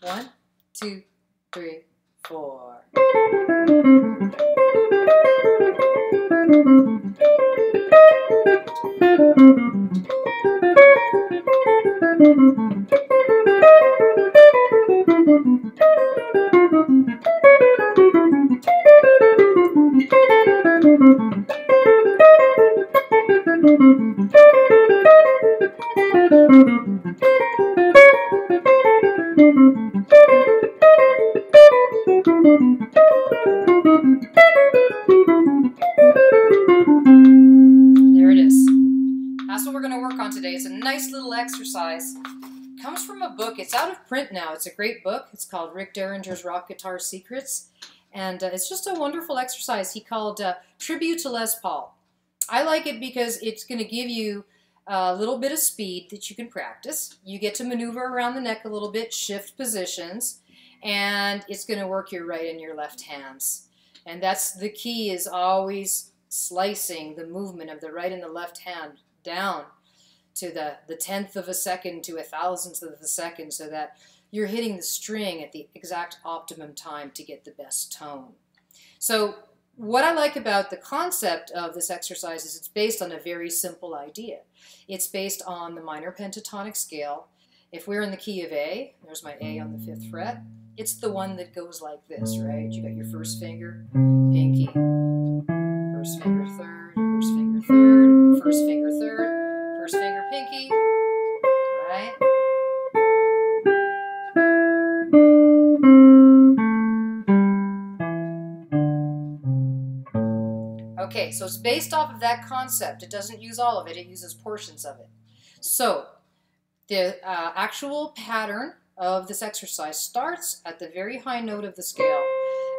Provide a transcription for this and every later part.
1, 2, 3, 4. There it is. That's what we're going to work on today. It's a nice little exercise. It comes from a book. It's out of print now. It's a great book. It's called Rick Derringer's Rock Guitar Secrets. And it's just a wonderful exercise he called Tribute to Les Paul. I like it because it's going to give you a little bit of speed that you can practice. You get to maneuver around the neck a little bit, shift positions, and it's going to work your right and your left hands. And that's the key, is always slicing the movement of the right and the left hand down to the tenth of a second to a thousandth of a second, so that you're hitting the string at the exact optimum time to get the best tone. So what I like about the concept of this exercise is it's based on a very simple idea. It's based on the minor pentatonic scale. If we're in the key of A, there's my A on the 5th fret, it's the one that goes like this, right? You got your first finger, pinky, first finger third, first finger third, first finger third, first finger pinky, right? Okay, so it's based off of that concept. It doesn't use all of it, it uses portions of it. So the actual pattern of this exercise starts at the very high note of the scale,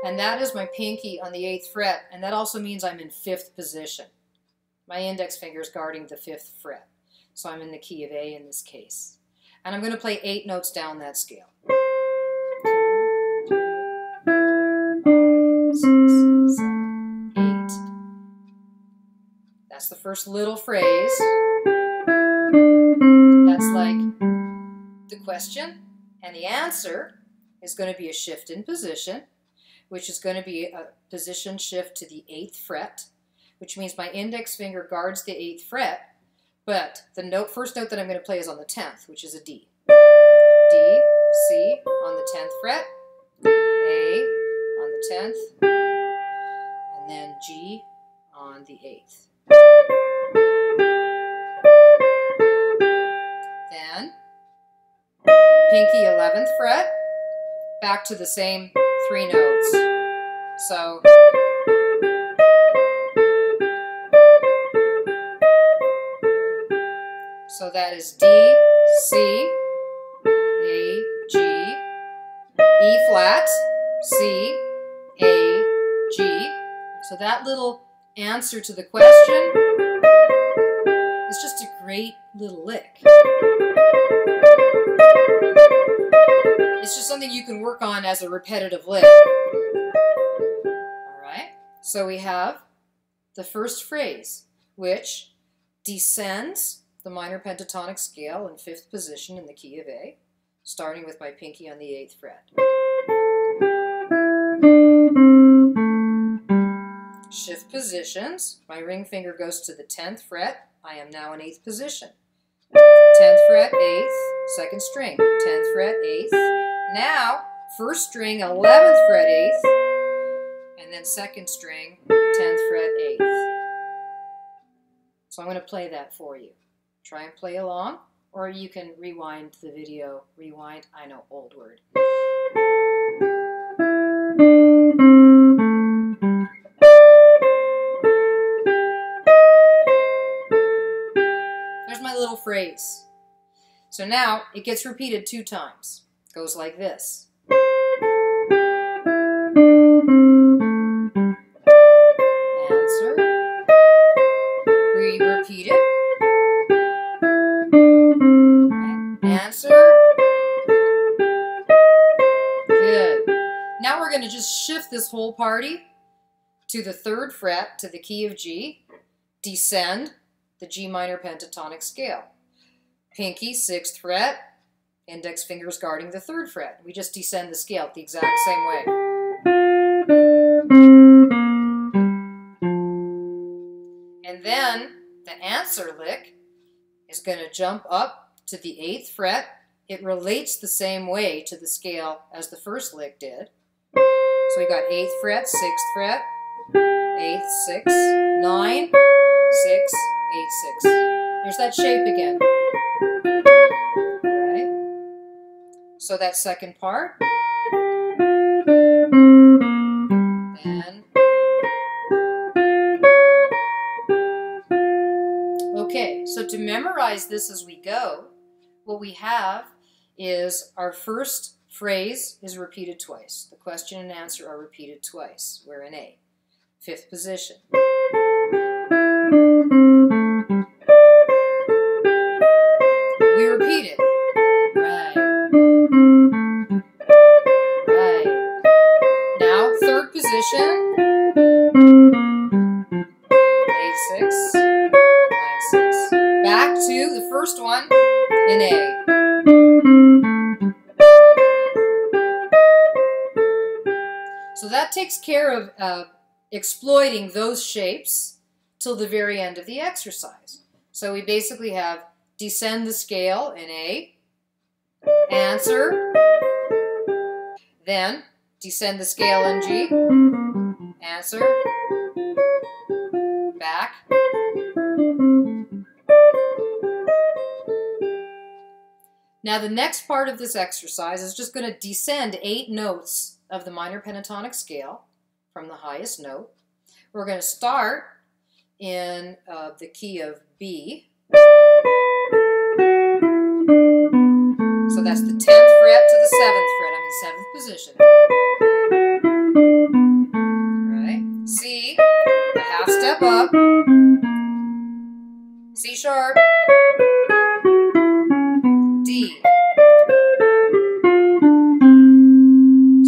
and that is my pinky on the 8th fret, and that also means I'm in 5th position. My index finger is guarding the 5th fret, so I'm in the key of A in this case. And I'm going to play 8 notes down that scale. 2, 3, 4, 5, 6, 7, 8. That's the first little phrase. That's like the question. And the answer is going to be a shift in position, which is going to be a position shift to the 8th fret, which means my index finger guards the 8th fret, but the first note that I'm going to play is on the 10th, which is a D. D, C on the 10th fret, A on the 10th, and then G on the 8th. Then pinky 11th fret, back to the same 3 notes. So that is D, C, A, G, E flat, C, A, G. So that little answer to the question is just a great little lick. It's just something you can work on as a repetitive lick. Alright, so we have the first phrase, which descends the minor pentatonic scale in 5th position in the key of A, starting with my pinky on the 8th fret. Shift positions, my ring finger goes to the 10th fret, I am now in 8th position. 10th fret, 8th, 2nd string, 10th fret, 8th. Now, 1st string, 11th fret, 8th, and then 2nd string, 10th fret, 8th. So I'm going to play that for you. Try and play along, or you can rewind the video. Rewind, I know, old word. There's my little phrase. So now it gets repeated 2 times. It goes like this. Answer. We repeat it. Answer. Good. Now we're going to just shift this whole party to the 3rd fret, to the key of G, descend the G minor pentatonic scale. Pinky, 6th fret, Index fingers guarding the 3rd fret. We just descend the scale the exact same way. And then the answer lick is going to jump up to the 8th fret. It relates the same way to the scale as the first lick did. So we got 8th fret, 6th fret, 8th, 6, 9, 6, 8, 6. There's that shape again. Right? So that second part. Then. Okay, so to memorize this as we go, what we have is our first phrase is repeated twice. The question and answer are repeated twice. We're in A. 5th position. We repeat it. Right. Right. Now, 3rd position. 8, 6, 9, 6. Back to the first one in A. So that takes care of exploiting those shapes till the very end of the exercise. So we basically have descend the scale in A, answer, then descend the scale in G, answer, back, now the next part of this exercise is just going to descend 8 notes of the minor pentatonic scale from the highest note. We're going to start in the key of B. So that's the 10th fret to the 7th fret. I'm in 7th position. Right? C, a half step up. C sharp. D.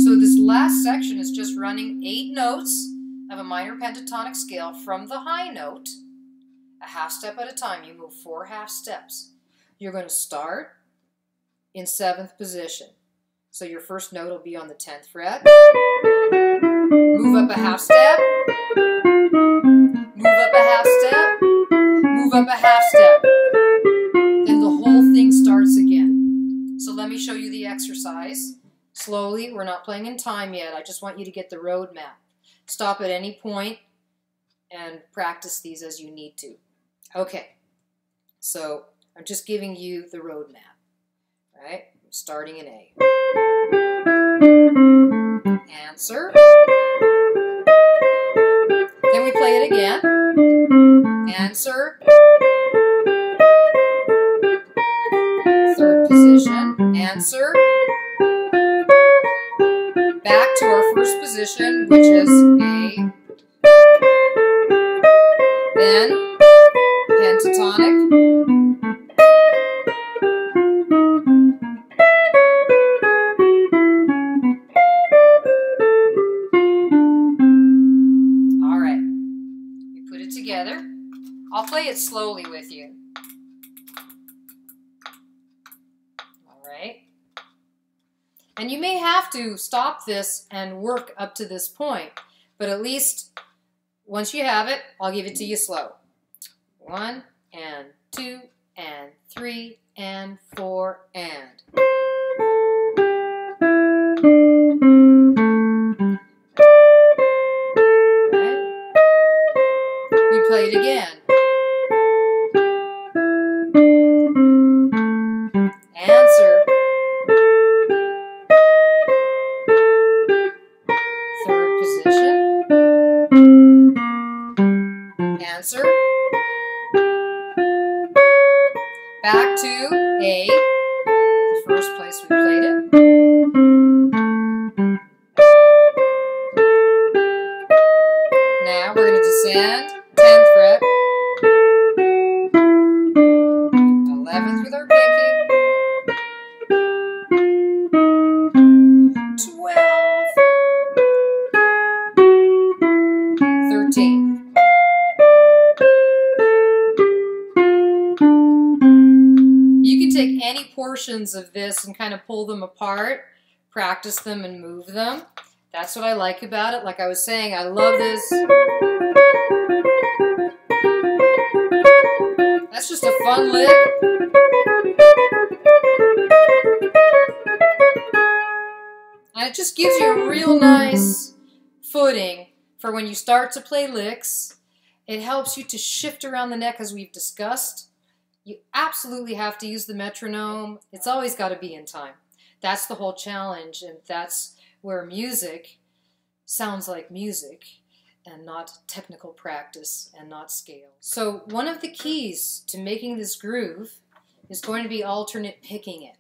So this last section is just running 8 notes of a minor pentatonic scale from the high note, a half step at a time. You move 4 half steps. You're going to start in 7th position. So your first note will be on the 10th fret. Move up a half step. Move up a half step. Move up a half step. Then the whole thing starts again. So let me show you the exercise. Slowly, we're not playing in time yet. I just want you to get the road map. Stop at any point and practice these as you need to. Okay, so I'm just giving you the road map. Right? Starting in A. Answer. Then we play it again. Answer. 3rd position. Answer. Back to our first position, which is A. Then pentatonic. All right. We put it together. I'll play it slowly with you. All right. And you may have to stop this and work up to this point, but at least once you have it, I'll give it to you slow. 1 and 2 and 3 and 4 and. Right. We play it again. Answer. 3rd position. Answer. Back to A, the first place we played it. Now we're going to descend 10th fret. portions of this and kind of pull them apart, practice them and move them. That's what I like about it. Like I was saying, I love this. That's just a fun lick. And it just gives you a real nice footing for when you start to play licks. It helps you to shift around the neck as we've discussed. You absolutely have to use the metronome. It's always got to be in time. That's the whole challenge, and that's where music sounds like music and not technical practice and not scale. So one of the keys to making this groove is going to be alternate picking it.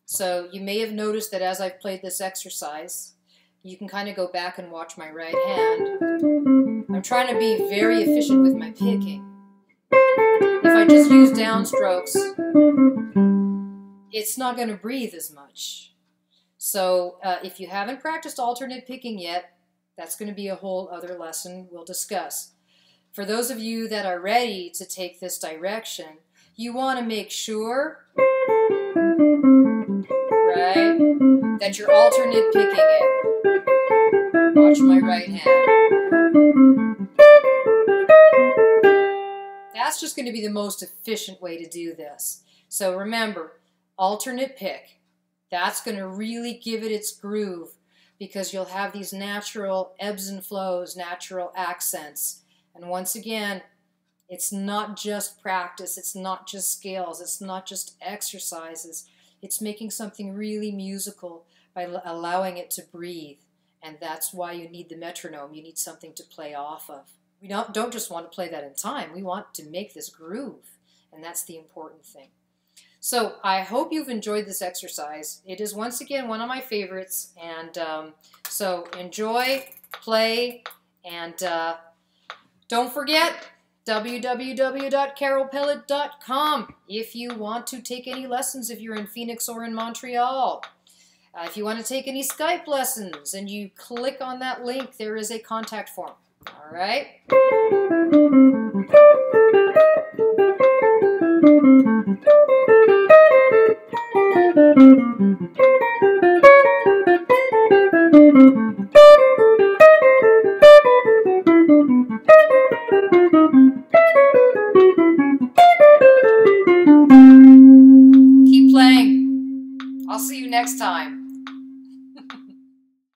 So you may have noticed that as I've played this exercise, you can kind of go back and watch my right hand. I'm trying to be very efficient with my picking. If I just use downstrokes, it's not going to breathe as much. So if you haven't practiced alternate picking yet, that's going to be a whole other lesson we'll discuss. For those of you that are ready to take this direction, you want to make sure, right, that you're alternate picking it. Watch my right hand. That's just going to be the most efficient way to do this. So remember, alternate pick. That's going to really give it its groove, because you'll have these natural ebbs and flows, natural accents. And once again, it's not just practice, it's not just scales, it's not just exercises. It's making something really musical by allowing it to breathe. And that's why you need the metronome. You need something to play off of. We don't just want to play that in time. We want to make this groove. And that's the important thing. So I hope you've enjoyed this exercise. It is once again one of my favorites. And so enjoy, play, and don't forget www.carolepellatt.com if you want to take any lessons if you're in Phoenix or in Montreal. If you want to take any Skype lessons and you click on that link, there is a contact form. All right? Keep playing. I'll see you next time.